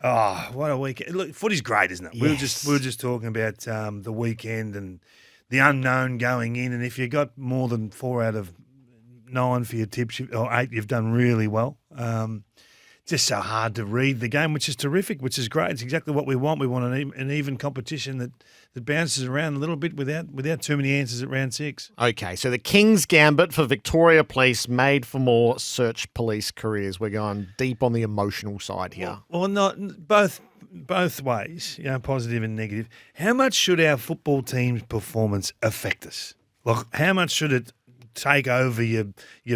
Oh, what a weekend. Look, footy's great, isn't it? Yes. We were just talking about the weekend and the unknown going in, and if you got more than 4 out of 9 for your tips, or 8, you've done really well. Just so hard to read the game, which is terrific, which is great. It's exactly what we want. We want an even competition that bounces around a little bit without too many answers at round 6. Okay, so the King's Gambit for Victoria Police made for more search police careers. We're going deep on the emotional side here. Well, not both ways, positive and negative. How much should our football team's performance affect us? Like, how much should it take over your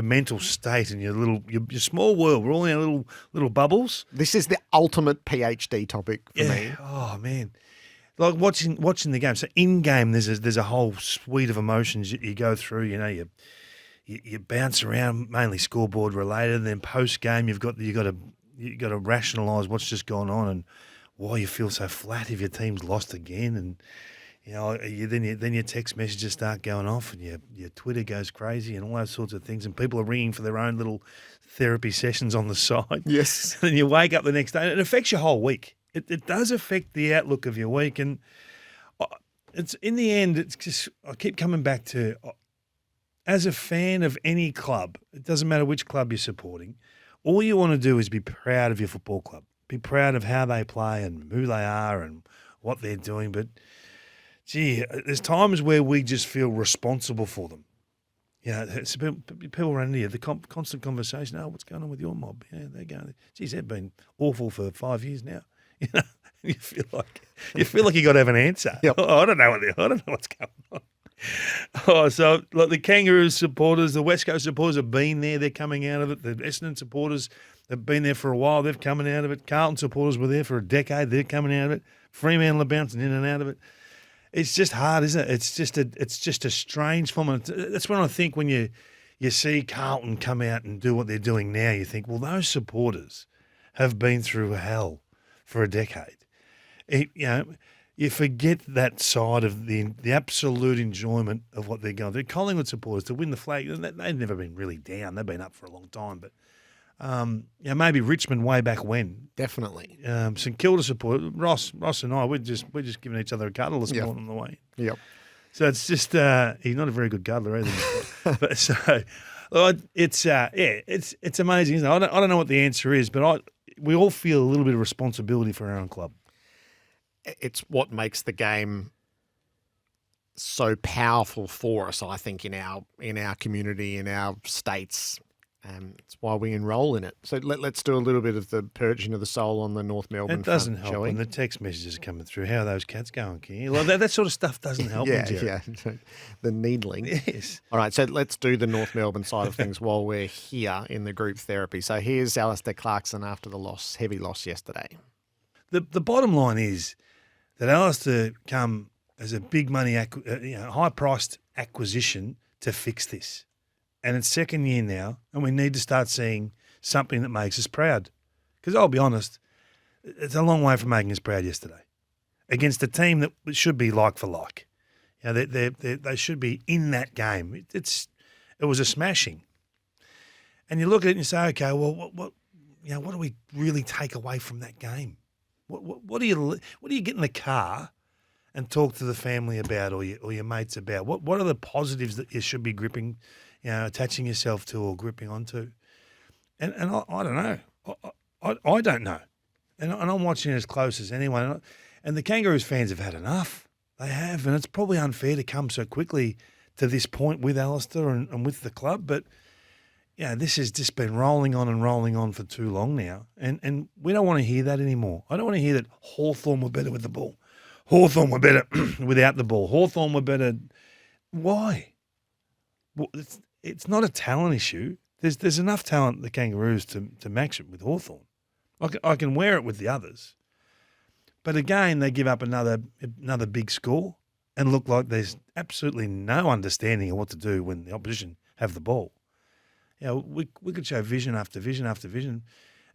mental state and your small world? We're all in our little bubbles. This is the ultimate PhD topic for me. Oh man, like watching the game. So in game, there's a whole suite of emotions you go through. You bounce around, mainly scoreboard related. And then post game, you've got to rationalise what's just gone on and why you feel so flat if your team's lost again. And then your text messages start going off, and your Twitter goes crazy, and all those sorts of things. And people are ringing for their own little therapy sessions on the side. Yes. And you wake up the next day, and it affects your whole week. It does affect the outlook of your week, and it's in the end. It's just I keep coming back to, as a fan of any club, it doesn't matter which club you're supporting. All you want to do is be proud of your football club, be proud of how they play and who they are and what they're doing, but. Gee, there's times where we just feel responsible for them. It's people run into you, the constant conversation. Oh, what's going on with your mob? They're going. Geez, they've been awful for 5 years now. You feel like you got to have an answer. Yep. Oh, I don't know what's going on. Oh, so like the Kangaroos supporters, the West Coast supporters have been there. They're coming out of it. The Essendon supporters have been there for a while. They're coming out of it. Carlton supporters were there for a decade. They're coming out of it. Fremantle are bouncing in and out of it. It's just hard, isn't it? It's just a strange form. That's when I think when you see Carlton come out and do what they're doing now, you think, well, those supporters have been through hell for a decade. You forget that side of the absolute enjoyment of what they're going through. Collingwood supporters to win the flag, they've never been really down. They've been up for a long time, but maybe Richmond way back when. Definitely. St Kilda support, Ross and I, we're just giving each other a cuddle this morning on the way. Yep. So it's just he's not a very good cuddler either. But so it's amazing, isn't it? I don't know what the answer is, but we all feel a little bit of responsibility for our own club. It's what makes the game so powerful for us, I think, in our community, in our states. It's why we enroll in it. So let's do a little bit of the purging of the soul on the North Melbourne It doesn't front, help when the text messages are coming through. How are those cats going, King? Like that sort of stuff doesn't help. Yeah. The needling. Yes. All right, so let's do the North Melbourne side of things while we're here in the group therapy. So here's Alistair Clarkson after the heavy loss yesterday. The bottom line is that Alistair come as a big money, high-priced acquisition to fix this. And it's second year now, and we need to start seeing something that makes us proud. Because I'll be honest, it's a long way from making us proud yesterday. Against a team that should be like for like. They should be in that game. It was a smashing. And you look at it and you say, okay, well, what do we really take away from that game? What do you get in the car and talk to the family about or your mates about? What are the positives that you should be gripping, attaching yourself to or gripping onto? And I don't know. I don't know. And I'm watching it as close as anyone. And the Kangaroos fans have had enough. They have. And it's probably unfair to come so quickly to this point with Alistair and with the club. But, this has just been rolling on for too long now. And we don't want to hear that anymore. I don't want to hear that Hawthorn were better with the ball. Hawthorn were better without the ball. Hawthorn were better. Why? Well, it's not a talent issue. There's enough talent, the Kangaroos, to match it with Hawthorn. I can wear it with the others. But again, they give up another big score and look like there's absolutely no understanding of what to do when the opposition have the ball. We could show vision after vision after vision,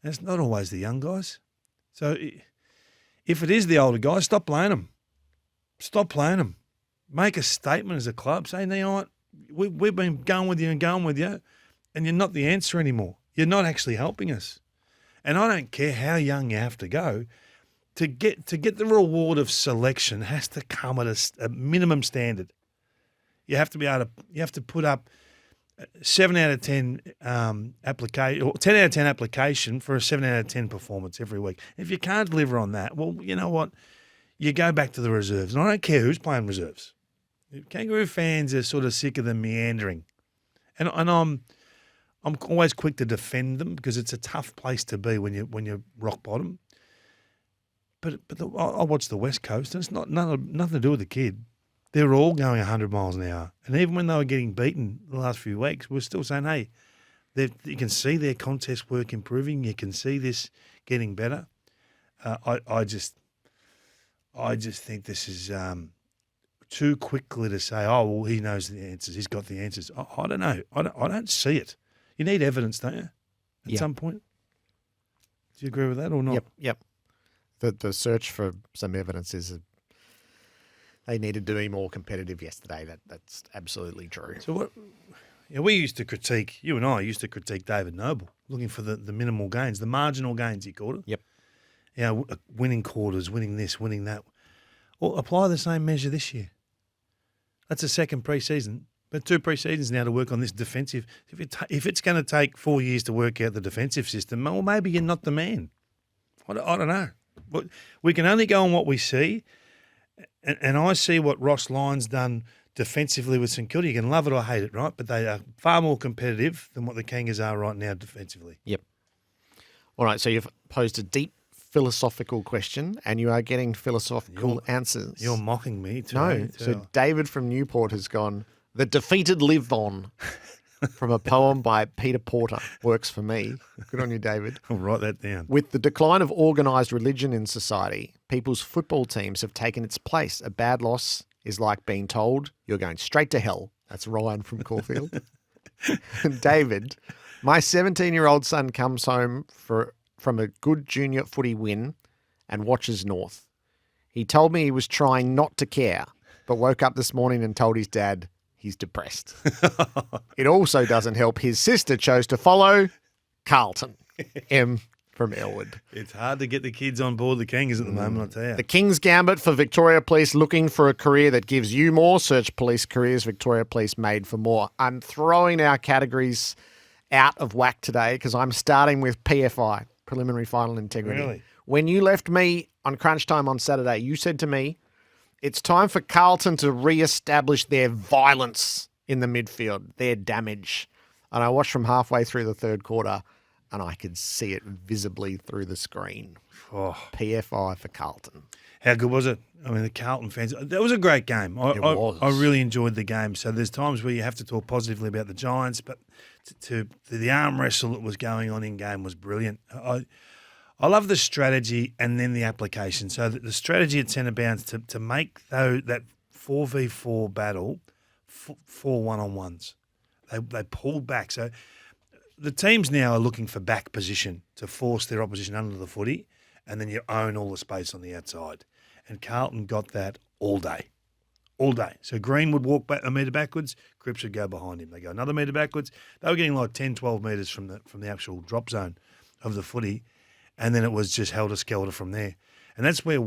and it's not always the young guys. So if it is the older guys, stop playing them. Stop playing them. Make a statement as a club. Say, you know what, we've been going with you, and you're not the answer anymore. You're not actually helping us. And I don't care how young you have to go. To get the reward of selection has to come at a minimum standard. You have to be able to. You have to put up 7 out of 10 application, or 10 out of 10 application for a 7 out of 10 performance every week. If you can't deliver on that, well, you know what? You go back to the reserves. And I don't care who's playing reserves. Kangaroo fans are sort of sick of them meandering, and I'm always quick to defend them because it's a tough place to be when you're rock bottom. But I watch the West Coast, and it's nothing to do with the kid. They're all going 100 miles an hour. And even when they were getting beaten the last few weeks, we're still saying, hey, you can see their contest work improving. You can see this getting better. I just think this is too quickly to say, oh, well, he knows the answers. He's got the answers. I don't know. I don't see it. You need evidence, don't you, at some point? Do you agree with that or not? Yep. The search for some evidence is they needed to be more competitive yesterday. That's absolutely true. So what? Yeah, we used to critique. You and I used to critique David Noble, looking for the minimal gains, the marginal gains. He called it. Yep. Yeah, winning quarters, winning this, winning that. Well, apply the same measure this year. That's a second pre-season, but 2 pre-seasons now to work on this defensive. If it's going to take 4 years to work out the defensive system, well, maybe you're not the man. I don't know. But we can only go on what we see, and I see what Ross Lyon's done defensively with St Kilda. You can love it or hate it, right? But they are far more competitive than what the Kangas are right now defensively. Yep. All right, so you've posed a deep philosophical question, and you are getting philosophical answers. You're mocking me too. No. So David from Newport has gone, "The defeated live on," from a poem by Peter Porter. Works for me. Good on you, David. I'll write that down. With the decline of organised religion in society, people's football teams have taken its place. A bad loss is like being told you're going straight to hell. That's Ryan from Caulfield. And David, my 17-year-old son comes home from a good junior footy win and watches North. He told me he was trying not to care, but woke up this morning and told his dad he's depressed. It also doesn't help his sister chose to follow Carlton. M from Elwood. It's hard to get the kids on board the Kangas at the moment, I'll tell you. The King's Gambit for Victoria Police, looking for a career that gives you more. Search police careers, Victoria Police made for more. I'm throwing our categories out of whack today because I'm starting with PFI, Preliminary Final Integrity. Really? When you left me on crunch time on Saturday, you said to me, it's time for Carlton to re-establish their violence in the midfield, their damage. And I watched from halfway through the third quarter and I could see it visibly through the screen. Oh. PFI for Carlton. How good was it? I mean, the Carlton fans, that was a great game. It was. I really enjoyed the game. So there's times where you have to talk positively about the Giants, but to the arm wrestle that was going on in game was brilliant. I love the strategy and then the application. So the strategy at centre bounce to make that 4v4 battle 4 one-on-ones. They pulled back. So the teams now are looking for back position to force their opposition under the footy, and then you own all the space on the outside. And Carlton got that all day. All day. So Greene would walk back a metre backwards, Cripps would go behind him. They go another metre backwards. They were getting like 10, 12 metres from the actual drop zone of the footy, and then it was just helter-skelter from there. And that's where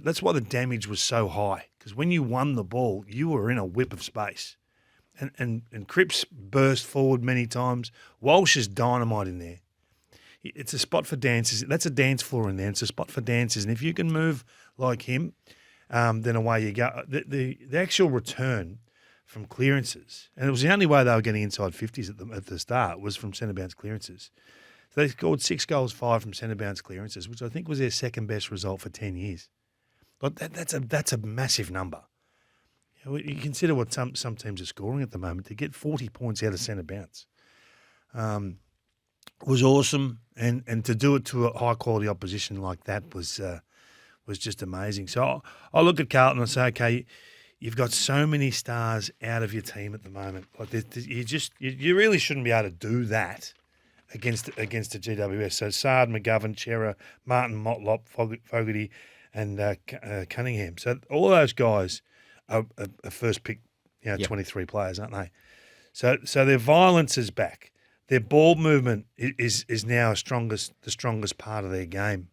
that's why the damage was so high, because when you won the ball, you were in a whip of space. And Cripps burst forward many times. Walsh is dynamite in there. It's a spot for dances. That's a dance floor in there. It's a spot for dancers. And if you can move like him, then away you go. The actual return from clearances, and it was the only way they were getting inside 50s at the start, was from centre bounce clearances. So they scored 6 goals, 5 from centre bounce clearances, which I think was their second best result for 10 years. But that's a massive number. You consider what some teams are scoring at the moment. To get 40 points out of centre bounce was awesome, and to do it to a high quality opposition like that was just amazing. So I look at Carlton and say, okay, you've got so many stars out of your team at the moment. Like you really shouldn't be able to do that against the GWS. So Sard, McGovern, Chera, Martin, Motlop, Fogarty, and Cunningham. So all those guys are first pick, 23 players, aren't they? So their violence is back. Their ball movement is now the strongest part of their game.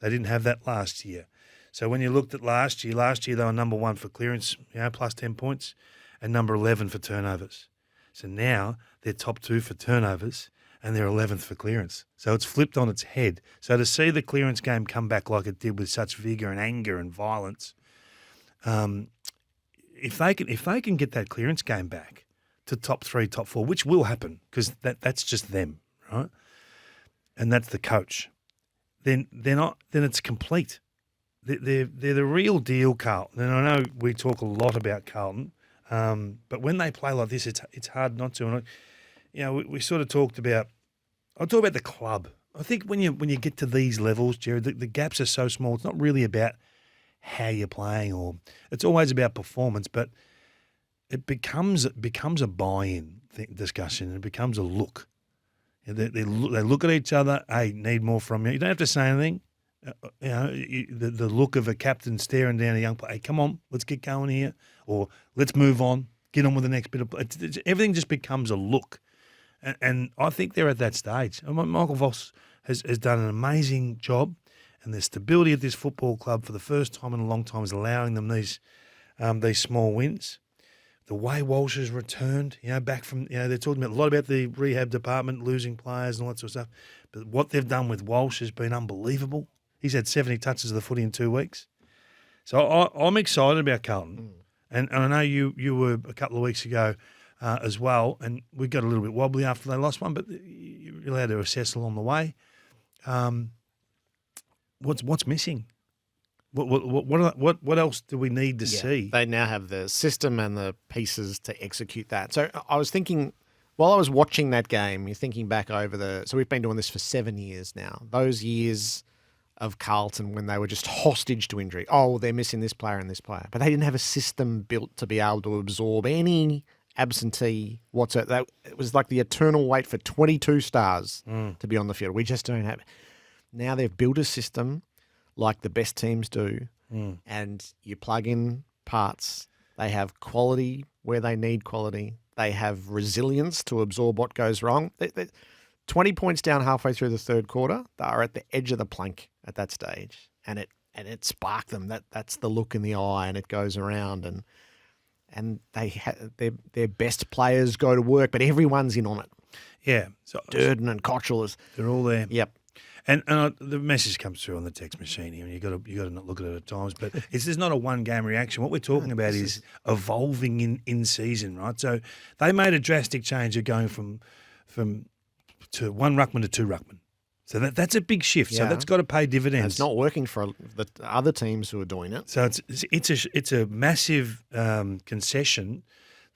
They didn't have that last year. So when you looked at last year they were number 1 for clearance, plus 10 points, and number 11 for turnovers. So now they're top 2 for turnovers and they're 11th for clearance. So it's flipped on its head. So to see the clearance game come back like it did with such vigour and anger and violence, if they can get that clearance game back to top 3, top 4, which will happen because that's just them, right? And that's the coach. Then it's complete. They're the real deal, Carlton. And I know we talk a lot about Carlton, but when they play like this, it's hard not to. And we sort of talked about. I'll talk about the club. I think when you get to these levels, Gerard, the gaps are so small. It's not really about how you're playing, or it's always about performance. But it becomes a buy-in discussion. It becomes a look. They look at each other. Hey, need more from you. You don't have to say anything. The look of a captain staring down a young player. Hey, come on, let's get going here, or let's move on. Get on with the next bit of. Everything just becomes a look, and I think they're at that stage. Michael Voss has done an amazing job, and the stability of this football club for the first time in a long time is allowing them these small wins. The way Walsh has returned, back from, they're talking a lot about the rehab department, losing players and all that sort of stuff. But what they've done with Walsh has been unbelievable. He's had 70 touches of the footy in 2 weeks. So I'm excited about Carlton. And I know you were a couple of weeks ago as well, and we got a little bit wobbly after they lost one, but you're allowed to assess along the way. What's missing? What else do we need to see? They now have the system and the pieces to execute that. So I was thinking, while I was watching that game, you're thinking back over so we've been doing this for 7 years now. Those years of Carlton when they were just hostage to injury. Oh, they're missing this player and this player. But they didn't have a system built to be able to absorb any absentee whatsoever. It was like the eternal wait for 22 stars to be on the field. We just don't have it. Now they've built a system like the best teams do, and you plug in parts. They have quality where they need quality. They have resilience to absorb what goes wrong. 20 points down halfway through the third quarter, they are at the edge of the plank at that stage, and it sparked them. That's the look in the eye, and it goes around, and their best players go to work, but everyone's in on it. Yeah, so Durden and Cottrell they're all there. Yep. And the message comes through on the text machine here, and you got to not look at it at times. But there's not a one game reaction. What we're talking about is evolving in season, right? So they made a drastic change of going from to one ruckman to two ruckman. So that's a big shift. So that's got to pay dividends. And it's not working for the other teams who are doing it. So it's a massive concession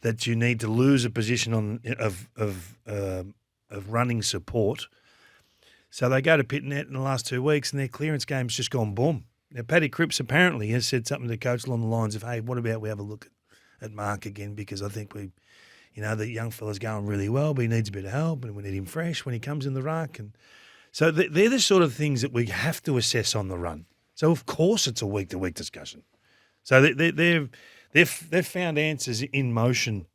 that you need to lose a position of running support. So they go to Pitnet in the last 2 weeks, and their clearance game's just gone boom. Now, Paddy Cripps apparently has said something to coach along the lines of, hey, what about we have a look at Mark again, because I think the young fella's going really well, but he needs a bit of help, and we need him fresh when he comes in the ruck. And so they're the sort of things that we have to assess on the run. So, of course, it's a week-to-week discussion. So they've found answers in motion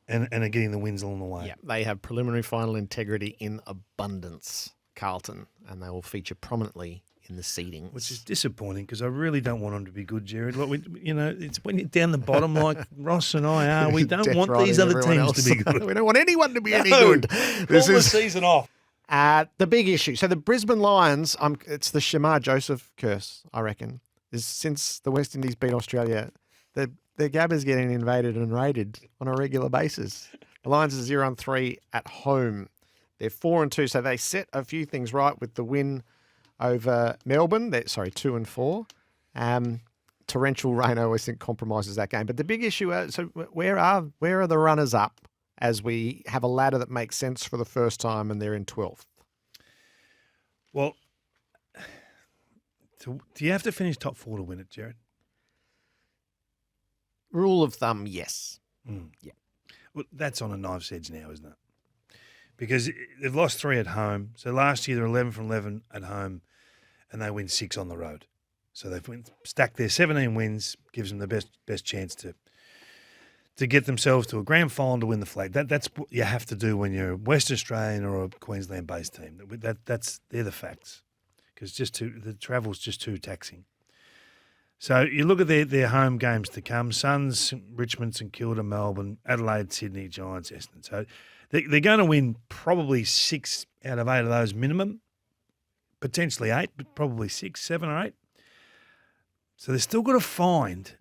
and are getting the wins along the way. Yeah, they have preliminary final integrity in abundance, Carlton, and they will feature prominently in the seedings. Which is disappointing because I really don't want them to be good, Gerard. Like it's when you're down the bottom like Ross and I are, we don't want these other teams to be good. We don't want anyone to be any good. This is the season off. The big issue. So the Brisbane Lions, it's the Shamar Joseph curse, I reckon. Since the West Indies beat Australia, the Gabba's getting invaded and raided on a regular basis. The Lions are 0-3 at home. They're 4-2, so they set a few things right with the win over Melbourne. 2-4. Torrential rain, I always think, compromises that game. But the big issue, so where are the runners up as we have a ladder that makes sense for the first time and they're in 12th? Well, do you have to finish top 4 to win it, Gerard? Rule of thumb, yes. Yeah. Well, that's on a knife's edge now, isn't it? Because they've lost 3 at home. So last year they're 11 from 11 at home, and they win 6 on the road. So they've stacked their 17 wins, gives them the best chance to get themselves to a grand final to win the flag. That's what you have to do when you're a West Australian or a Queensland-based team. They're the facts, because the travel's just too taxing. So you look at their home games to come: Suns, Richmond, St Kilda, Melbourne, Adelaide, Sydney, Giants, Essendon. So they're going to win probably 6 out of 8 of those minimum, potentially 8, but probably 6, 7 or 8. So they've still got to find.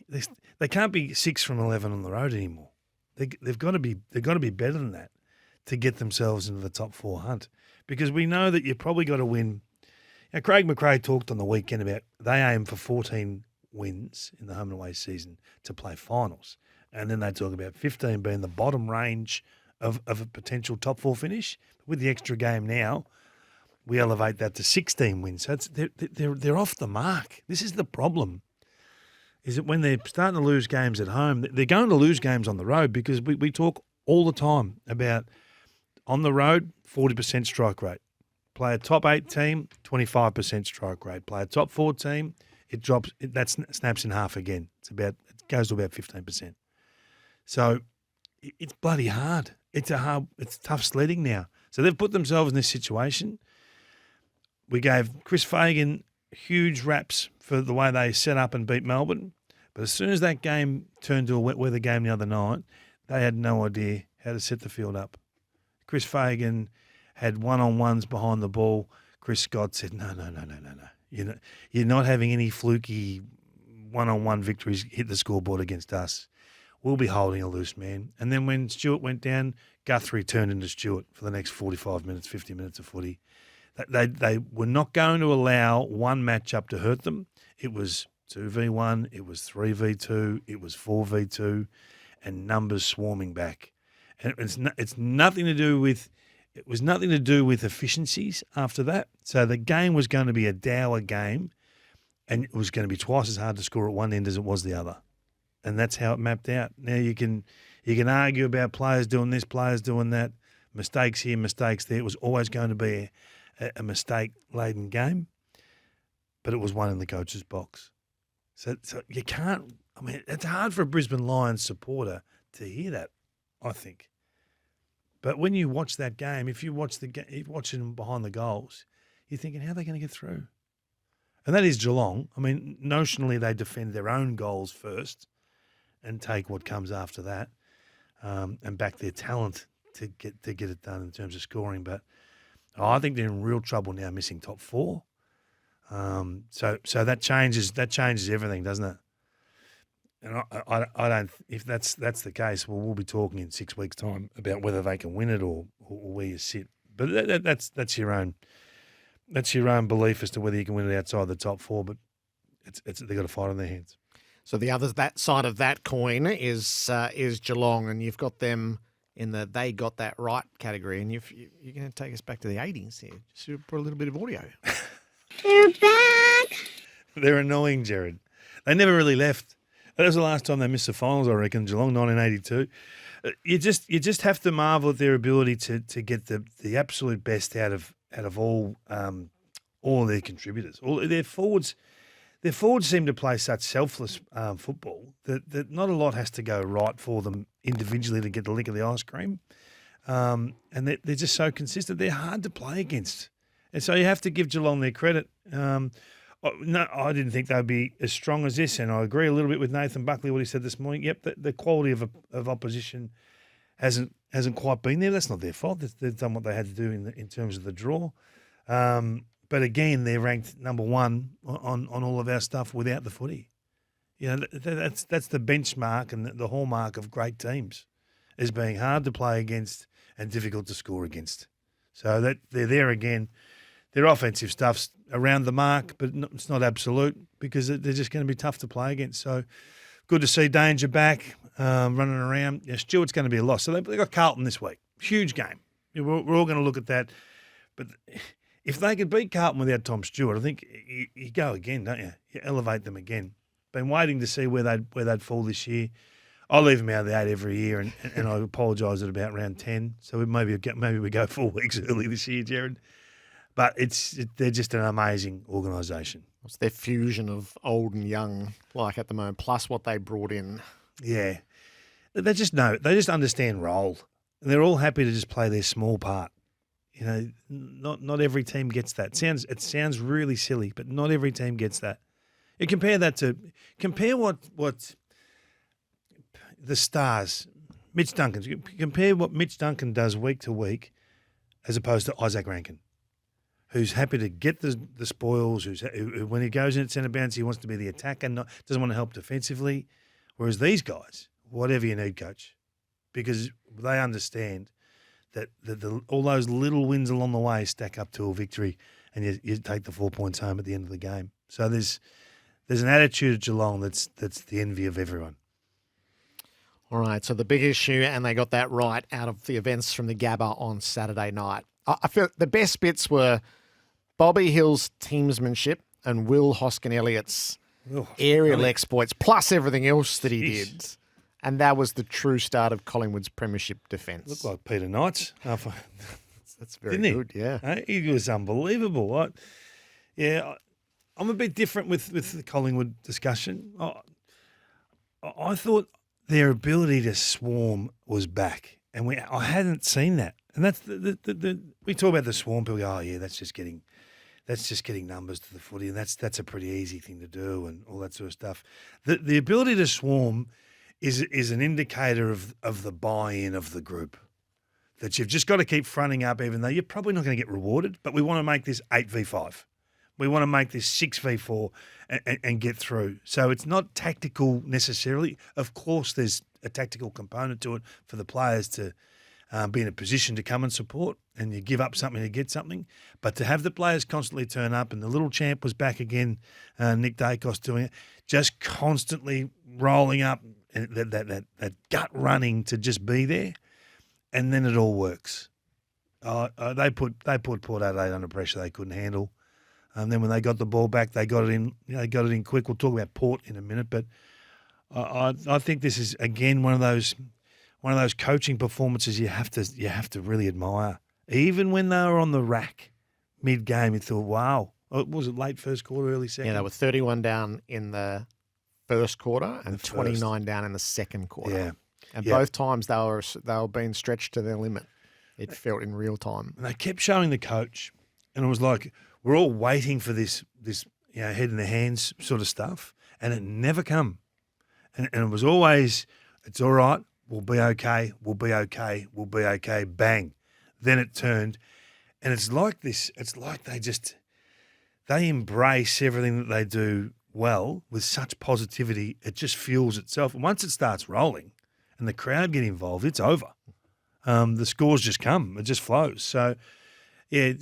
They can't be 6 from 11 on the road anymore. They've got to be better than that to get themselves into the top 4 hunt, because we know that you've probably got to win. Now, Craig McRae talked on the weekend about they aim for 14 wins in the home and away season to play finals, and then they talk about 15 being the bottom range of a potential top 4 finish. With the extra game now, we elevate that to 16 wins. So they're off the mark. This is the problem. Is that when they're starting to lose games at home, they're going to lose games on the road, because we talk all the time about on the road, 40% strike rate. Play a top 8 team, 25% strike rate. Play a top 4 team, that snaps in half again. It goes to about 15%. So it's bloody hard. It's tough sledding now. So they've put themselves in this situation. We gave Chris Fagan huge raps for the way they set up and beat Melbourne. But as soon as that game turned to a wet weather game the other night, they had no idea how to set the field up. Chris Fagan had one-on-ones behind the ball. Chris Scott said, no. You're not having any fluky one-on-one victories hit the scoreboard against us. We'll be holding a loose man. And then when Stewart went down, Guthrie turned into Stewart for the next 45 minutes, 50 minutes of footy. They were not going to allow one matchup to hurt them. It was 2v1, it was 3v2, it was 4v2, and numbers swarming back. And it's nothing to do with. It was nothing to do with efficiencies after that. So the game was going to be a dour game, and it was going to be twice as hard to score at one end as it was the other. And that's how it mapped out. Now you can argue about players doing this, players doing that, mistakes here, mistakes there. It was always going to be a mistake-laden game, but it was one in the coach's box. So you can't – I mean, it's hard for a Brisbane Lions supporter to hear that, I think. But when you watch that game, if you're watching behind the goals, you're thinking, how are they going to get through? And that is Geelong. I mean, notionally they defend their own goals first and take what comes after that, and back their talent to get it done in terms of scoring. But I think they're in real trouble now, missing top 4. So that changes everything, doesn't it? And I don't. If that's the case, well, we'll be talking in 6 weeks' time about whether they can win it or where you sit. But that's your own belief as to whether you can win it outside the top 4. But they've got a fight on their hands. So that side of that coin is Geelong, and you've got them in the they got that right category, and you're going to take us back to the 80s here. Just put a little bit of audio. They're back. They're annoying, Gerard. They never really left. That was the last time they missed the finals, I reckon, Geelong, 1982. You just have to marvel at their ability to get the absolute best out of all of their contributors. All their forwards seem to play such selfless football that not a lot has to go right for them individually to get the lick of the ice cream. And they're just so consistent. They're hard to play against. And so you have to give Geelong their credit. No, I didn't think they'd be as strong as this, and I agree a little bit with Nathan Buckley, what he said this morning. Yep, the quality of opposition hasn't quite been there. That's not their fault. They've done what they had to do in terms of the draw. But again, they're ranked number 1 on all of our stuff without the footy. You know, that's the benchmark and the hallmark of great teams, is being hard to play against and difficult to score against. So that they're there again. Their offensive stuff's around the mark, but it's not absolute, because they're just going to be tough to play against. So good to see Danger back, running around. Yeah, Stewart's going to be a loss. So they've got Carlton this week. Huge game. We're all going to look at that. But if they could beat Carlton without Tom Stewart, I think you go again, don't you? You elevate them again. Been waiting to see where they'd fall this year. I leave them out of the 8 every year, and I apologise at about round 10. So maybe we go 4 weeks early this year, Gerard. But they're just an amazing organisation. What's their fusion of old and young like at the moment, plus what they brought in? Yeah. They just know. They just understand role. And they're all happy to just play their small part. You know, not every team gets that. It sounds really silly, but not every team gets that. You compare what the Stars, Mitch Duncan. Compare what Mitch Duncan does week to week, as opposed to Isaac Rankin, who's happy to get the spoils. Who when he goes in at centre bounce, he wants to be the attacker, doesn't want to help defensively. Whereas these guys, whatever you need, coach, because they understand that all those little wins along the way stack up to a victory, and you take the 4 points home at the end of the game. So there's an attitude at Geelong that's the envy of everyone. All right, so the big issue, and they got that right out of the events from the Gabba on Saturday night. I feel the best bits were Bobby Hill's teamsmanship and Will Hoskin-Elliott's aerial exploits, plus everything else that he did. And that was the true start of Collingwood's premiership defence. Looked like Peter Knights. That's very good, yeah. He was unbelievable. I'm a bit different with the Collingwood discussion. I thought their ability to swarm was back, and I hadn't seen that. And that's we talk about the swarm. People go, "Oh yeah, that's just getting numbers to the footy, and that's a pretty easy thing to do, and all that sort of stuff." The ability to swarm is an indicator of the buy-in of the group. That you've just got to keep fronting up, even though you're probably not going to get rewarded. But we want to make this 8v5. We want to make this 6v4 and get through. So it's not tactical necessarily. Of course, there's a tactical component to it for the players to be in a position to come and support, and you give up something to get something. But to have the players constantly turn up, and the little champ was back again, Nick Dacos doing it, just constantly rolling up, and that gut running to just be there, and then it all works. They put Port Adelaide under pressure they couldn't handle. And then when they got the ball back, they got it in. They got it in quick. We'll talk about Port in a minute, but I think this is again one of those coaching performances you have to really admire. Even when they were on the rack mid game, you thought, "Wow, was it late first quarter, early second?" Yeah, they were 31 down in the first quarter and 29 down in the second quarter. Yeah, and both times they were being stretched to their limit. It felt in real time. And they kept showing the coach, and it was like, we're all waiting for this head in the hands sort of stuff, and it never come. And it was always, it's all right, we'll be okay, we'll be okay, we'll be okay, bang. Then it turned, and it's like this, it's like they embrace everything that they do well with such positivity, it just fuels itself. And once it starts rolling and the crowd get involved, it's over. The scores just come, it just flows. So, yeah,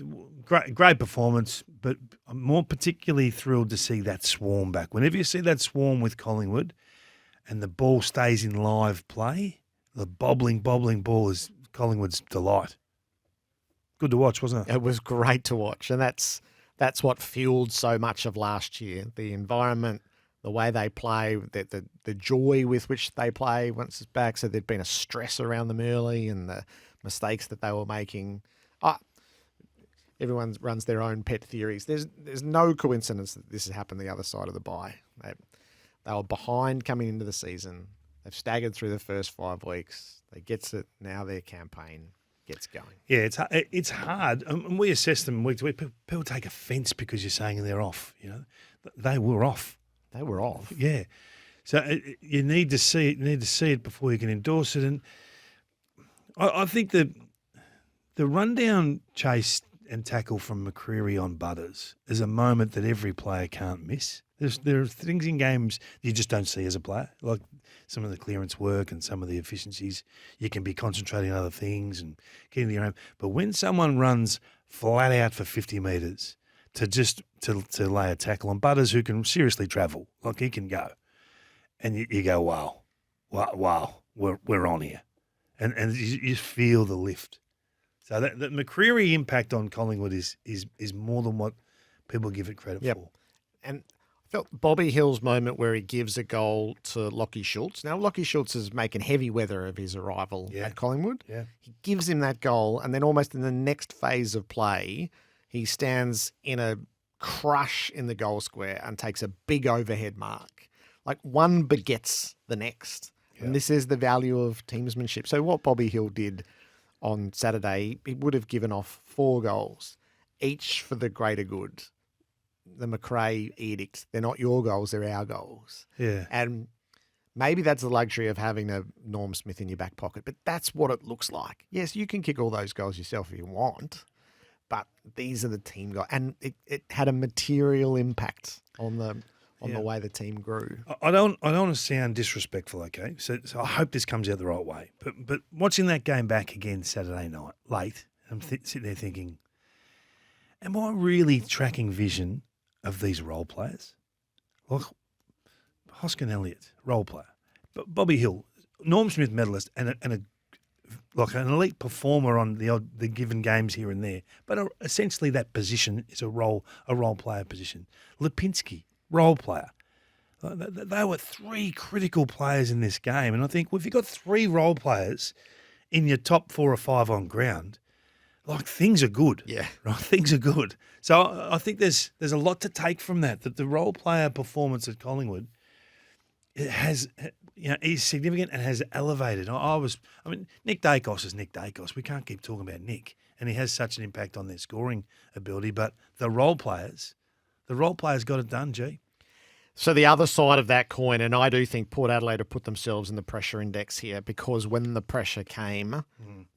great performance, but I'm more particularly thrilled to see that swarm back. Whenever you see that swarm with Collingwood and the ball stays in live play, the bobbling ball is Collingwood's delight. Good to watch, wasn't it? It was great to watch, and that's what fueled so much of last year. The environment, the way they play, the joy with which they play once it's back. So there'd been a stress around them early and the mistakes that they were making. Everyone runs their own pet theories. There's no coincidence that this has happened the other side of the bye. They were behind coming into the season. They've staggered through the first 5 weeks. They gets it. Now their campaign gets going. Yeah, it's hard. And we assess them week to week. People take offence because you're saying they're off. You know, they were off. They were off. Yeah. So you need to see it. You need to see it before you can endorse it. And I think the rundown chase and tackle from McCreery on Butters is a moment that every player can't miss. There are things in games you just don't see as a player, like some of the clearance work and some of the efficiencies. You can be concentrating on other things and getting your own. But when someone runs flat out for 50 metres to lay a tackle on Butters, who can seriously travel, like he can go, and you go, wow, we're on here, and you feel the lift. So that McCreery impact on Collingwood is more than what people give it credit for. And I felt Bobby Hill's moment where he gives a goal to Lachie Schultz. Now, Lachie Schultz is making heavy weather of his arrival at Collingwood. Yeah. He gives him that goal, and then almost in the next phase of play, he stands in a crush in the goal square and takes a big overhead mark. Like one begets the next. And this is the value of teamsmanship. So what Bobby Hill did on Saturday, he would have given off 4 goals, each for the greater good. The McRae edict, they're not your goals, they're our goals. Yeah. And maybe that's the luxury of having a Norm Smith in your back pocket, but that's what it looks like. Yes, you can kick all those goals yourself if you want, but these are the team goals. And it had a material impact on the way the team grew. I don't want to sound disrespectful, okay? So I hope this comes out the right way. But watching that game back again Saturday night, late, I'm sitting there thinking, am I really tracking vision of these role players? Like Hoskin Elliott, role player. But Bobby Hill, Norm Smith medalist and an elite performer on the given games here and there. But essentially that position is a role player position. Lipinski, role player. They were 3 critical players in this game. And I think, well, if you've got 3 role players in your top 4 or 5 on ground, like things are good. Yeah. Right? Things are good. So I think there's a lot to take from that the role player performance at Collingwood is significant and has elevated. Nick Dacos is Nick Dacos. We can't keep talking about Nick. And he has such an impact on their scoring ability. But the role players got it done, G. So the other side of that coin, and I do think Port Adelaide have put themselves in the pressure index here because when the pressure came,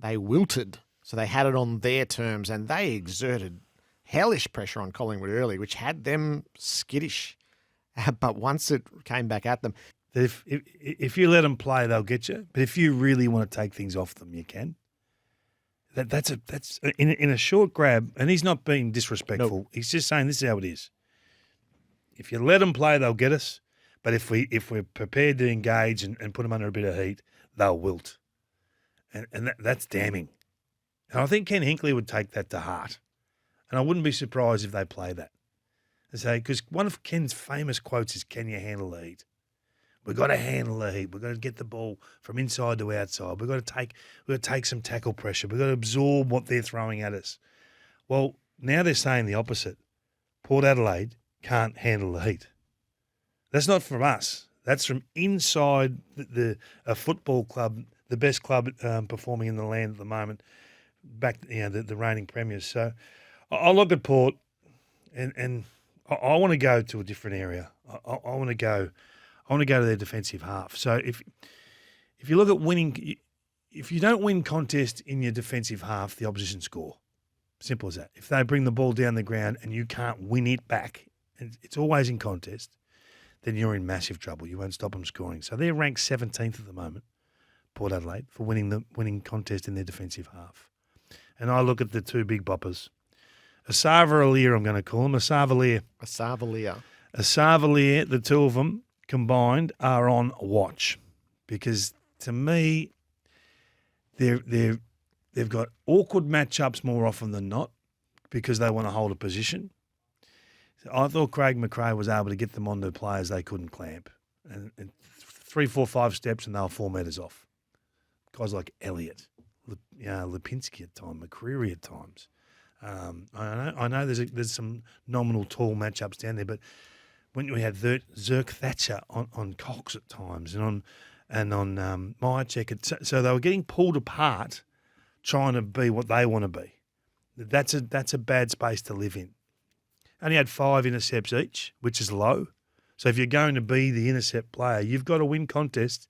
they wilted. So they had it on their terms and they exerted hellish pressure on Collingwood early, which had them skittish. But once it came back at them. If you let them play, they'll get you. But if you really want to take things off them, you can. That's in a short grab, and he's not being disrespectful. Nope. He's just saying this is how it is. If you let them play, they'll get us. But if we're prepared to engage and put them under a bit of heat, they'll wilt. And that's damning. And I think Ken Hinkley would take that to heart. And I wouldn't be surprised if they play that. Because one of Ken's famous quotes is, "Can you handle the heat?" We've got to handle the heat. We've got to get the ball from inside to outside. We've got to take some tackle pressure. We've got to absorb what they're throwing at us. Well, now they're saying the opposite. Port Adelaide can't handle the heat. That's not from us. That's from inside a football club, the best club performing in the land at the moment. The reigning premiers. So I look at Port, and I want to go to a different area. I want to go to their defensive half. So if you look at winning, if you don't win contest in your defensive half, the opposition score. Simple as that. If they bring the ball down the ground and you can't win it back, and it's always in contest, then you're in massive trouble. You won't stop them scoring. So they're ranked 17th at the moment, Port Adelaide, for winning contest in their defensive half. And I look at the 2 big boppers. Asava, I'm going to call them. Asava, the 2 of them combined are on watch, because to me, they've got awkward matchups more often than not because they want to hold a position. So I thought Craig McRae was able to get them onto players they couldn't clamp, and 3, 4, 5 steps and they were 4 metres off. Guys like Elliott, Lipinski at times, McCreary at times. I know there's some nominal tall matchups down there, but when we had Zerk Thatcher on Cox at times and on Myercheck, so they were getting pulled apart, trying to be what they want to be. That's a bad space to live in. Only had 5 intercepts each, which is low. So if you're going to be the intercept player, you've got to win contest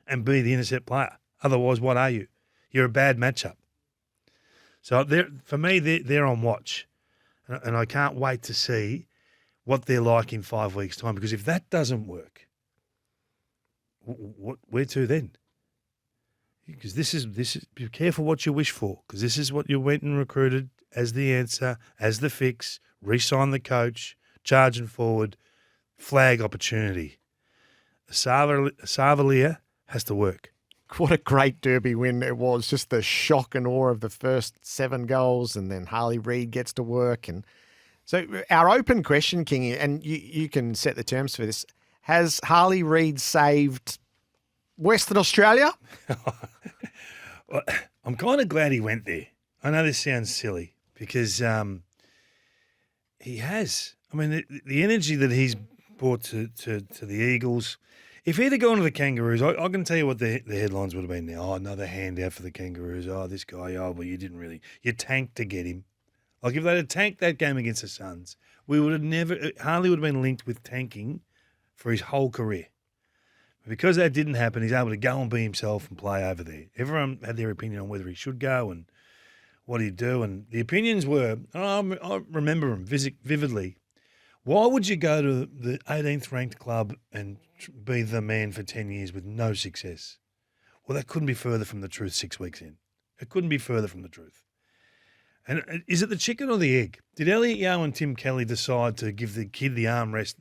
and be the intercept player. Otherwise, what are you? You're a bad matchup. So for me, they're on watch, and I can't wait to see what they're like in 5 weeks' time. Because if that doesn't work, where to then? Because this is be careful what you wish for, because this is what you went and recruited as the answer, as the fix. Re-sign the coach, charging forward, flag opportunity. Savalia has to work. What a great derby win it was. Just the shock and awe of the first 7 goals, and then Harley Reid gets to work. And so our open question, Kingy, and you can set the terms for this, has Harley Reid saved Western Australia? Well, I'm kind of glad he went there. I know this sounds silly because he has. I mean, the energy that he's brought to the Eagles If he'd have gone to the Kangaroos, I can tell you what the headlines would have been now. Oh, another handout for the Kangaroos. Oh, this guy. Oh, well, you didn't really. You tanked to get him. Like if they'd have tanked that game against the Suns, we would have never. Harley would have been linked with tanking for his whole career. But because that didn't happen, he's able to go and be himself and play over there. Everyone had their opinion on whether he should go and what he'd do, and the opinions were. I remember them vividly. Why would you go to the 18th ranked club and be the man for 10 years with no success? Well, that couldn't be further from the truth 6 weeks in. It couldn't be further from the truth. And is it the chicken or the egg? Did Elliot Yeo and Tim Kelly decide to give the kid the arm rest?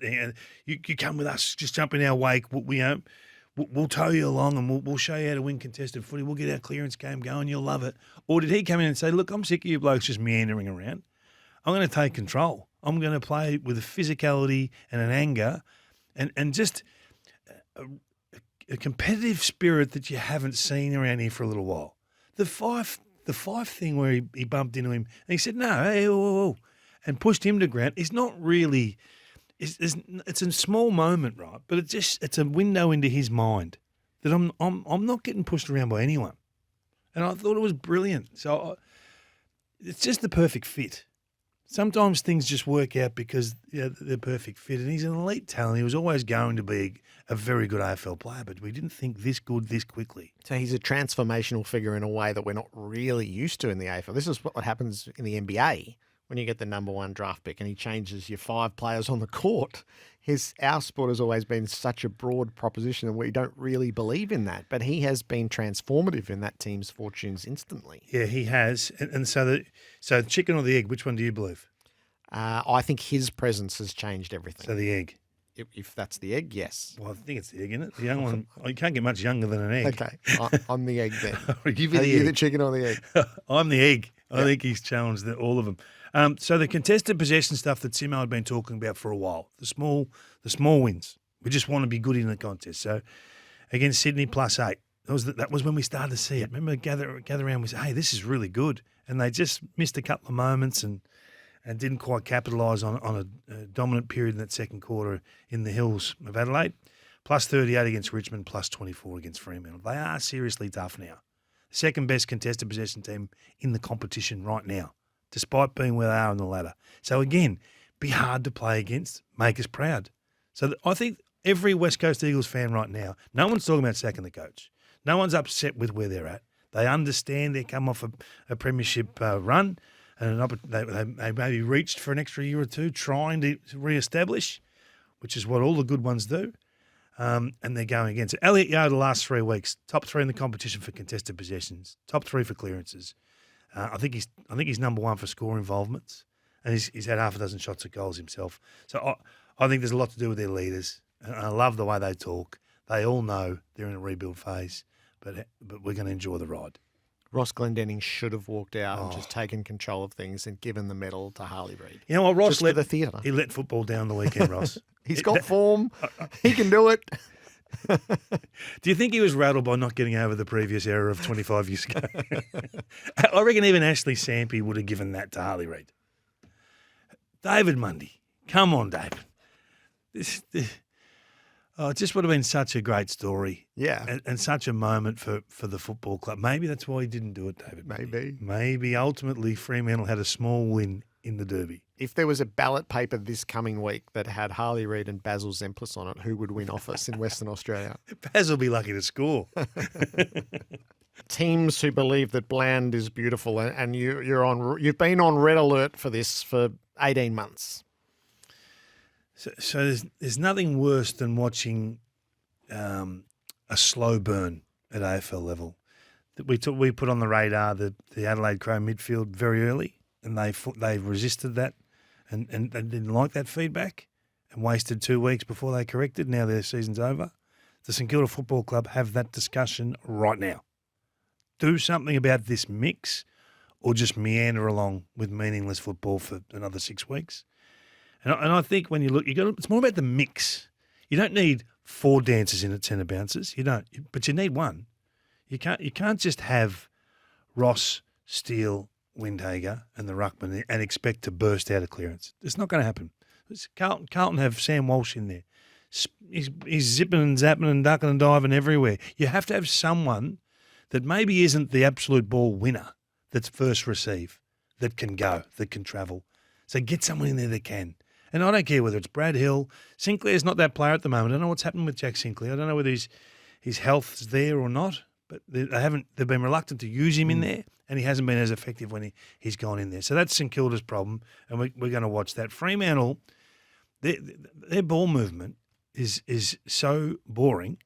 You come with us, just jump in our wake. We'll tow you along and we'll show you how to win contested footy. We'll get our clearance game going. You'll love it. Or did he come in and say, look, I'm sick of you blokes just meandering around. I'm going to take control. I'm going to play with a physicality and an anger and just a competitive spirit that you haven't seen around here for a little while. The five thing where he bumped into him and he said, no, hey, whoa, and pushed him to ground is not really, it's a small moment, right? But it's a window into his mind that I'm not getting pushed around by anyone. And I thought it was brilliant. So it's just the perfect fit. Sometimes things just work out because they're perfect fit. And he's an elite talent. He was always going to be a very good AFL player, but we didn't think this good this quickly. So he's a transformational figure in a way that we're not really used to in the AFL. This is what happens in the NBA when you get the number one draft pick and he changes your 5 players on the court. Our sport has always been such a broad proposition and we don't really believe in that. But he has been transformative in that team's fortunes instantly. Yeah, he has. And so the chicken or the egg, which one do you believe? I think his presence has changed everything. So the egg. If that's the egg, yes. Well, I think it's the egg, isn't it? The young one, you can't get much younger than an egg. Okay, I'm the egg then. I'll give you Are the you egg. the chicken or the egg? I'm the egg. I think he's challenged all of them. So the contested possession stuff that Simo had been talking about for a while, the small wins. We just want to be good in the contest. So against Sydney +8, that was when we started to see it. Remember, gather around, we said, hey, this is really good. And they just missed a couple of moments and didn't quite capitalise on a dominant period in that second quarter in the hills of Adelaide. +38 against Richmond, +24 against Fremantle. They are seriously tough now. Second best contested possession team in the competition right now, despite being where they are on the ladder. So again, be hard to play against, make us proud. So I think every West Coast Eagles fan right now, no one's talking about sacking the coach. No one's upset with where they're at. They understand they come off a premiership run. And they maybe reached for an extra year or two trying to re-establish, which is what all the good ones do, and they're going against it. Elliot Yeo the last 3 weeks, top 3 in the competition for contested possessions, top 3 for clearances. I think he's number 1 for score involvements, and he's had half a dozen shots at goals himself. So I think there's a lot to do with their leaders, and I love the way they talk. They all know they're in a rebuild phase, but we're going to enjoy the ride. Ross Glendenning should have walked out and just taken control of things and given the medal to Harley Reid. You know what, Ross let the theatre. He let football down the weekend, Ross. He's got form. He can do it. Do you think he was rattled by not getting over the previous error of 25 years ago? I reckon even Ashley Sampi would have given that to Harley Reid. David Mundy. Come on, David. It just would have been such a great story. Yeah. And such a moment for the football club. Maybe that's why he didn't do it, David. Maybe ultimately Fremantle had a small win in the Derby. If there was a ballot paper this coming week that had Harley Reid and Basil Zemplis on it, who would win office in Western Australia? Baz will be lucky to score. Teams who believe that Bland is beautiful, and you've been on red alert for this for 18 months. So there's nothing worse than watching a slow burn at AFL level. We put on the radar the Adelaide Crow midfield very early, and they resisted that, and they didn't like that feedback, and wasted 2 weeks before they corrected. Now their season's over. The St Kilda Football Club have that discussion right now. Do something about this mix, or just meander along with meaningless football for another 6 weeks. And I think when you look, it's more about the mix. You don't need 4 dancers in at centre bounces. You don't, but you need one. You can't just have Ross, Steele, Windhager, and the ruckman and expect to burst out of clearance. It's not going to happen. Carlton have Sam Walsh in there. He's zipping and zapping and ducking and diving everywhere. You have to have someone that maybe isn't the absolute ball winner that's first receive, that can go, that can travel. So get someone in there that can. And I don't care whether it's Brad Hill. Sinclair's not that player at the moment. I don't know what's happening with Jack Sinclair. I don't know whether his health's there or not, but they've been reluctant to use him in there, and he hasn't been as effective when he's gone in there. So that's St Kilda's problem, and we're going to watch that. Fremantle, their ball movement is so boring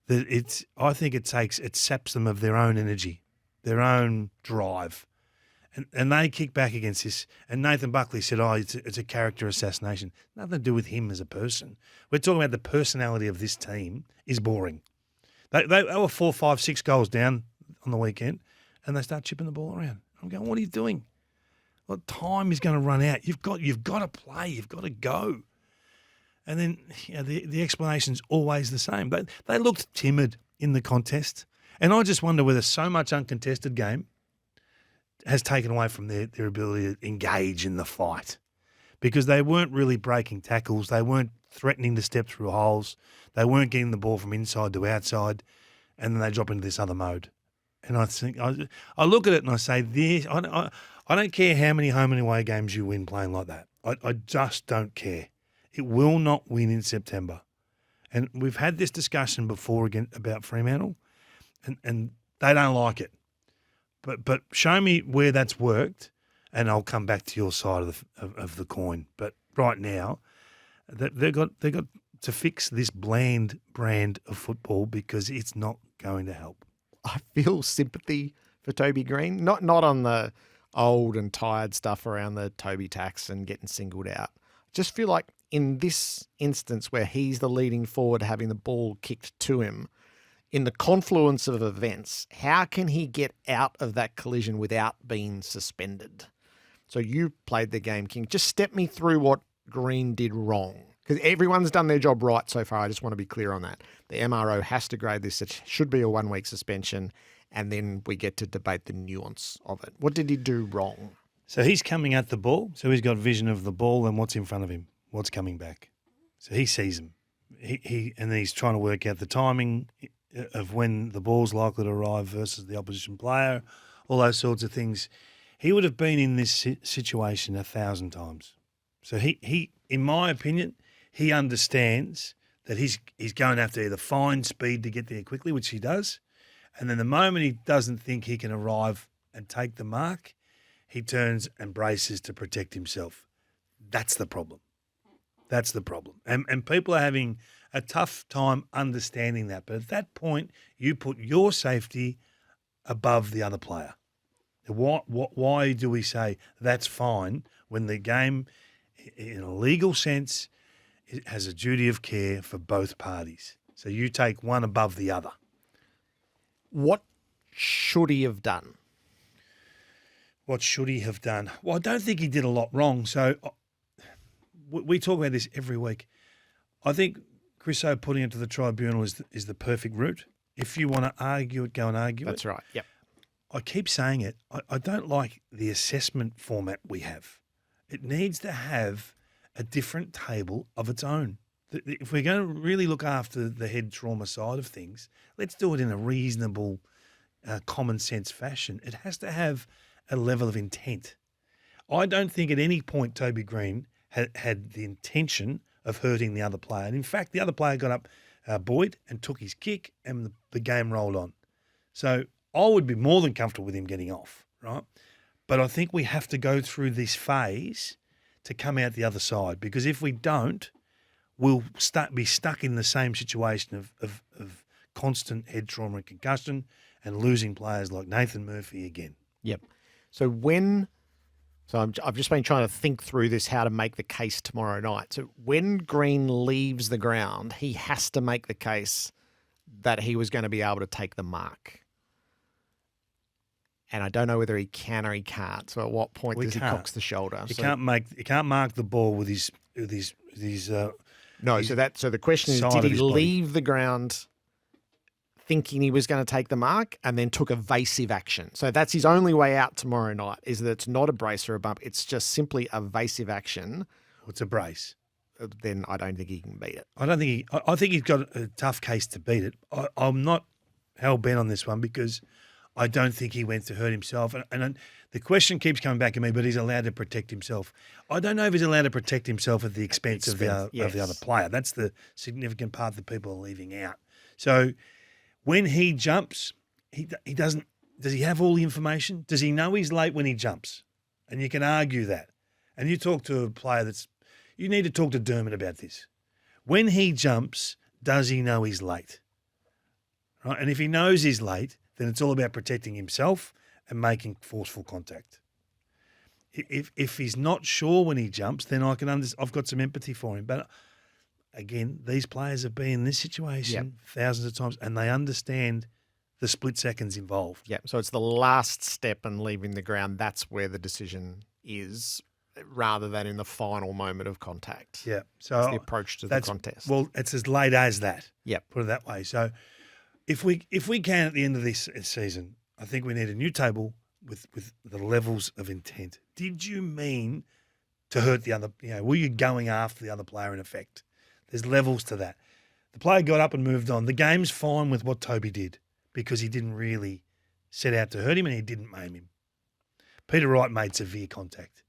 that I think it saps them of their own energy, their own drive. And they kick back against this. And Nathan Buckley said, it's a character assassination. Nothing to do with him as a person. We're talking about the personality of this team is boring. They were 4, 5, 6 goals down on the weekend, and they start chipping the ball around. I'm going, what are you doing? Well, time is going to run out. You've got to play. You've got to go. And then the explanation's always the same. They looked timid in the contest. And I just wonder whether so much uncontested game has taken away from their ability to engage in the fight, because they weren't really breaking tackles. They weren't threatening to step through holes. They weren't getting the ball from inside to outside, and then they drop into this other mode. And I think I look at it and I say, I don't care how many home and away games you win playing like that. I just don't care. It will not win in September. And we've had this discussion before again about Fremantle, and they don't like it. But show me where that's worked, and I'll come back to your side of the coin. But right now, they've got to fix this bland brand of football, because it's not going to help. I feel sympathy for Toby Greene, not on the old and tired stuff around the Toby tax and getting singled out. Just feel like in this instance where he's the leading forward having the ball kicked to him, in the confluence of events, how can he get out of that collision without being suspended? So you played the game, King. Just step me through what Greene did wrong. Because everyone's done their job right so far. I just want to be clear on that. The MRO has to grade this. It should be a 1-week suspension, and then we get to debate the nuance of it. What did he do wrong? So he's coming at the ball. So he's got vision of the ball and what's in front of him, what's coming back. So he sees him. And then he's trying to work out the timing of when the ball's likely to arrive versus the opposition player, all those sorts of things. He would have been in this situation 1,000 times. So he, in my opinion, he understands that he's going to have to either find speed to get there quickly, which he does, and then the moment he doesn't think he can arrive and take the mark, he turns and braces to protect himself. That's the problem. That's the problem. And people are having a tough time understanding that. But at that point, you put your safety above the other player. Why do we say that's fine when the game, in a legal sense, it has a duty of care for both parties? So you take one above the other. What should he have done? What should he have done? Well, I don't think he did a lot wrong. So we talk about this every week. I think Chris O putting it to the tribunal is the perfect route. If you want to argue it, go and argue it. That's right, yep. I keep saying it. I don't like the assessment format we have. It needs to have a different table of its own. If we're going to really look after the head trauma side of things, let's do it in a reasonable, common sense fashion. It has to have a level of intent. I don't think at any point Toby Greene had the intention of hurting the other player. And in fact, the other player got up buoyed and took his kick, and the game rolled on. So I would be more than comfortable with him getting off, right? But I think we have to go through this phase to come out the other side, because if we don't, we'll be stuck in the same situation of constant head trauma and concussion and losing players like Nathan Murphy again. Yep. So I've just been trying to think through this, how to make the case tomorrow night. So when Greene leaves the ground, he has to make the case that he was going to be able to take the mark. And I don't know whether he can or he can't. So at what point does he cocks the shoulder? He can't mark the ball with his No. So the question is, did he leave the ground thinking he was going to take the mark and then took evasive action? So that's his only way out tomorrow night, is that it's not a brace or a bump. It's just simply evasive action. What's a brace? then I don't think he can beat it. I don't think I think he's got a tough case to beat it. I'm not hell bent on this one because I don't think he went to hurt himself. And the question keeps coming back at me, but he's allowed to protect himself. I don't know if he's allowed to protect himself at the expense of the other player. That's the significant part that people are leaving out. So when he jumps, he doesn't. Does he have all the information? Does he know he's late when he jumps? And you can argue that. And you talk to a player you need to talk to Dermot about this. When he jumps, does he know he's late? Right? And if he knows he's late, then it's all about protecting himself and making forceful contact. If he's not sure when he jumps, then I've got some empathy for him. But again, these players have been in this situation thousands of times, and they understand the split seconds involved. Yeah, so it's the last step in leaving the ground. That's where the decision is, rather than in the final moment of contact. Yeah, so that's the approach to the contest. Well, it's as late as that. Yeah, put it that way. So if we can at the end of this season, I think we need a new table with the levels of intent. Did you mean to hurt the other? Were you going after the other player in effect? There's levels to that. The player got up and moved on. The game's fine with what Toby did because he didn't really set out to hurt him and he didn't maim him. Peter Wright made severe contact,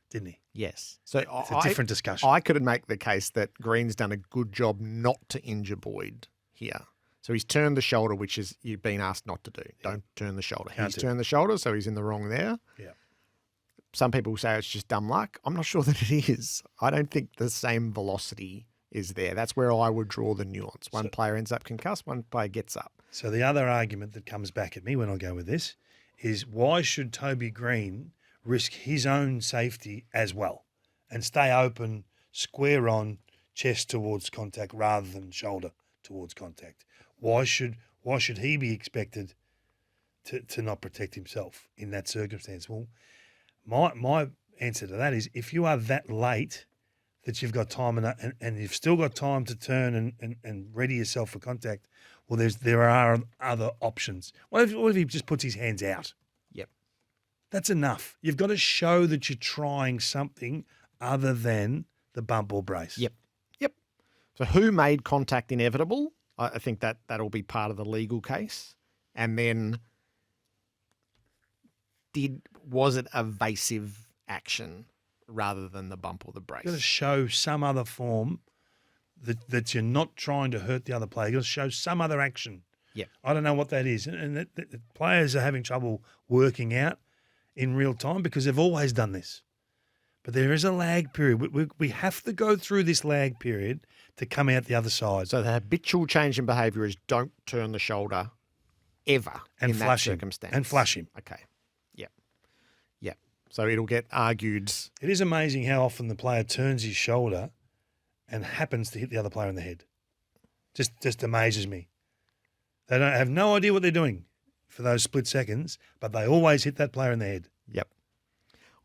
didn't he? Yes. So it's a different discussion. I could make the case that Green's done a good job not to injure Boyd here. So he's turned the shoulder, which is you've been asked not to do. Don't turn the shoulder. He's turned the shoulder, so he's in the wrong there. Yeah. Some people say it's just dumb luck. I'm not sure that it is. I don't think the same velocity is there. That's where I would draw the nuance. One player ends up concussed, one player gets up. So the other argument that comes back at me when I go with this is why should Toby Greene risk his own safety as well and stay open, square on, chest towards contact rather than shoulder towards contact? Why should he be expected to not protect himself in that circumstance? Well, my answer to that is if you are that late that you've got time and you've still got time to turn and ready yourself for contact, well, there are other options. What if he just puts his hands out? Yep. That's enough. You've got to show that you're trying something other than the bump or brace. Yep. So who made contact inevitable? I think that'll be part of the legal case. And then was it evasive action rather than the bump or the brace? You've got to show some other form that you're not trying to hurt the other player. You've got to show some other action. Yeah. I don't know what that is. And the players are having trouble working out in real time because they've always done this. But there is a lag period. We have to go through this lag period to come out the other side. So the habitual change in behaviour is don't turn the shoulder ever and in flash that him. circumstance. And flash him. Okay. Yep. So it'll get argued. It is amazing how often the player turns his shoulder and happens to hit the other player in the head. Just amazes me. They don't have no idea what they're doing for those split seconds, but they always hit that player in the head. Yep.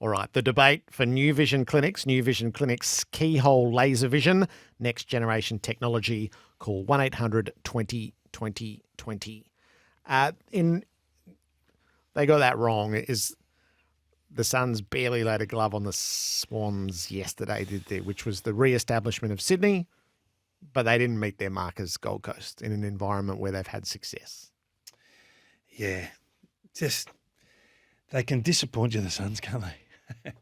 All right, the debate for New Vision Clinics keyhole laser vision, next generation technology. Call 1-800 20 20 20. They got that wrong. Is the Suns barely laid a glove on the Swans yesterday, did they? Which was the re-establishment of Sydney, but they didn't meet their mark as Gold Coast in an environment where they've had success. Yeah, just they can disappoint you, the Suns, can't they?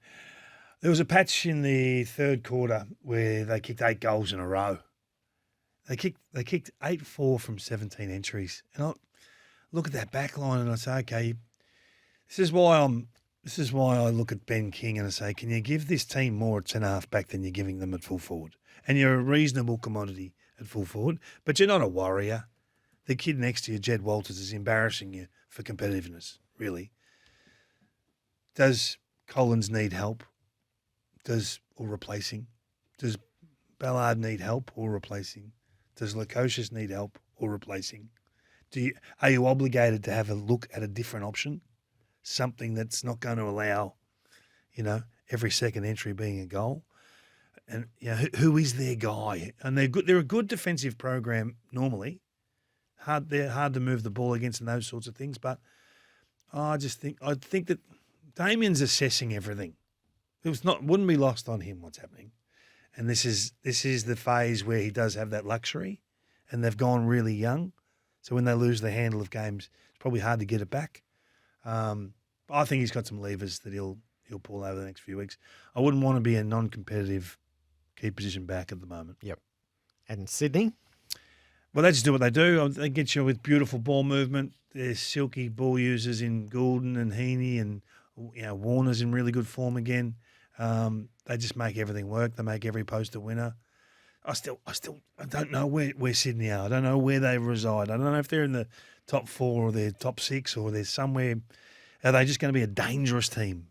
There was a patch in the third quarter where they kicked 8 goals in a row. They kicked 8-4 from 17 entries. And I look at that back line and I say, okay, this is why I look at Ben King and I say, can you give this team more at centre half back than you're giving them at full forward? And you're a reasonable commodity at full forward, but you're not a warrior. The kid next to you, Jed Walters, is embarrassing you for competitiveness, really. Does Collins need help? Or replacing? Does Ballard need help or replacing? Does Lukosius need help or replacing? Are you obligated to have a look at a different option? Something that's not going to allow, every second entry being a goal? And who is their guy? And they're good. They're a good defensive program normally. They're hard to move the ball against and those sorts of things. But I think that Damien's assessing everything. Wouldn't be lost on him what's happening. And this is the phase where he does have that luxury, and they've gone really young. So when they lose the handle of games, it's probably hard to get it back. I think he's got some levers that he'll pull over the next few weeks. I wouldn't want to be a non-competitive key position back at the moment. Yep. And Sydney? Well, they just do what they do. They get you with beautiful ball movement. They're silky ball users in Goulden and Heaney, and Warner's in really good form again. They just make everything work. They make every post a winner. I don't know where Sydney are. I don't know where they reside. I don't know if they're in the top 4 or they're top 6 or they're somewhere. Are they just going to be a dangerous team?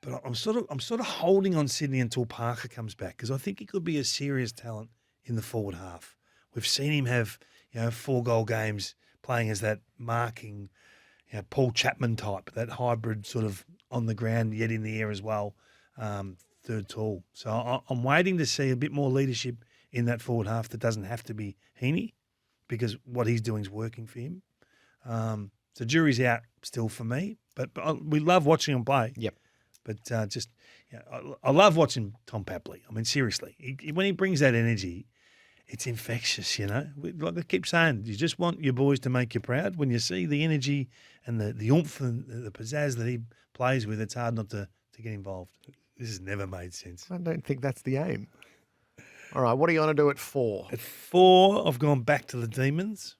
But I'm sort of holding on Sydney until Parker comes back, because I think he could be a serious talent in the forward half. We've seen him have 4-goal games playing as that marking, Paul Chapman type, that hybrid sort of on the ground yet in the air as well, third tall. So I'm waiting to see a bit more leadership in that forward half that doesn't have to be Heaney, because what he's doing is working for him. So jury's out still for me, but we love watching him play. Yep. But I love watching Tom Papley. I mean, seriously, when he brings that energy, it's infectious, Like I keep saying, you just want your boys to make you proud. When you see the energy and the oomph and the pizzazz that he plays with, it's hard not to get involved. This has never made sense. I don't think that's the aim. All right, what are you going to do at 4? At 4, I've gone back to the Demons.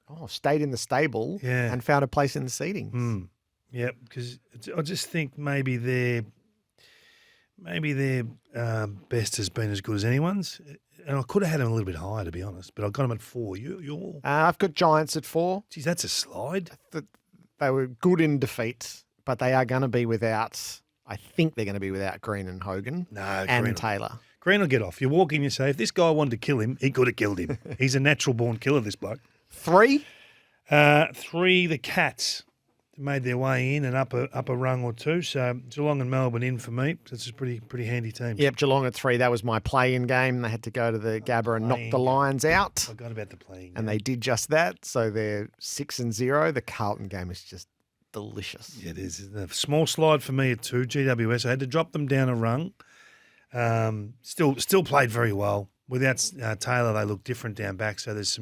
Oh, stayed in the stable and found a place in the seedings. Yep, because I just think maybe their best has been as good as anyone's. And I could have had them a little bit higher, to be honest, but I got them at 4. You're I've got Giants at 4. Geez, that's a slide. They were good in defeat, but they are going to be without, I think they're going to be without Greene and Hogan and Taylor. Green will get off. You walk in, you say, if this guy wanted to kill him, he could have killed him. He's a natural-born killer, this bloke. 3? 3, the Cats. They made their way in and up a rung or two. So Geelong and Melbourne in for me. So it's a pretty handy team. Yep, Geelong at 3. That was my play-in game. They had to go to the Gabba and knock the Lions out. I forgot about the playing. And they did just that. So they're 6-0. The Carlton game is just delicious. Yeah, it is. A small slide for me at 2, GWS. I had to drop them down a rung. Still played very well. Without Taylor, they look different down back. So there's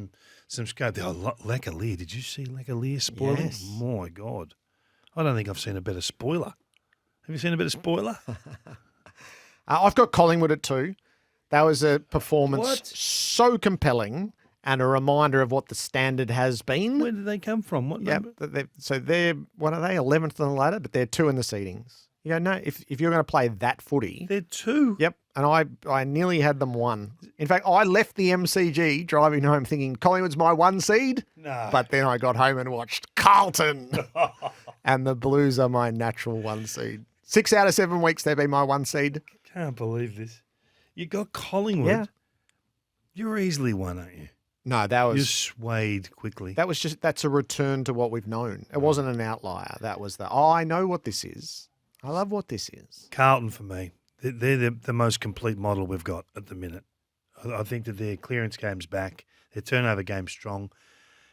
some scope there. Oh, Lecalier. Did you see Lecalier spoiling? Yes. My God. I don't think I've seen a better spoiler. Have you seen a better spoiler? I've got Collingwood at 2. That was a performance What? so compelling and a reminder of what the standard has been. Where did they come from? What number? So they're, what are they, 11th on the ladder, but they're 2 in the seedings. You go, no, if you're going to play that footy. They're 2. Yep. And I nearly had them 1. In fact, I left the MCG driving home thinking Collingwood's my 1 seed. No. But then I got home and watched Carlton. And the Blues are my natural 1 seed. 6 out of 7 weeks they've been my 1 seed. Can't believe this. You got Collingwood. Yeah. You're easily 1, aren't you? No, that You was swayed quickly. that's a return to what we've known. It wasn't an outlier. That was I know what this is. I love what this is. Carlton for me. They're the most complete model we've got at the minute. I think that their clearance game's back. Their turnover game's strong.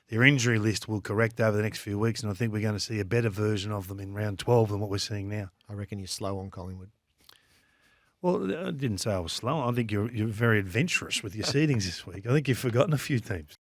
Their injury list will correct over the next few weeks, and I think we're going to see a better version of them in round 12 than what we're seeing now. I reckon you're slow on Collingwood. Well, I didn't say I was slow. I think you're very adventurous with your seedings this week. I think you've forgotten a few teams.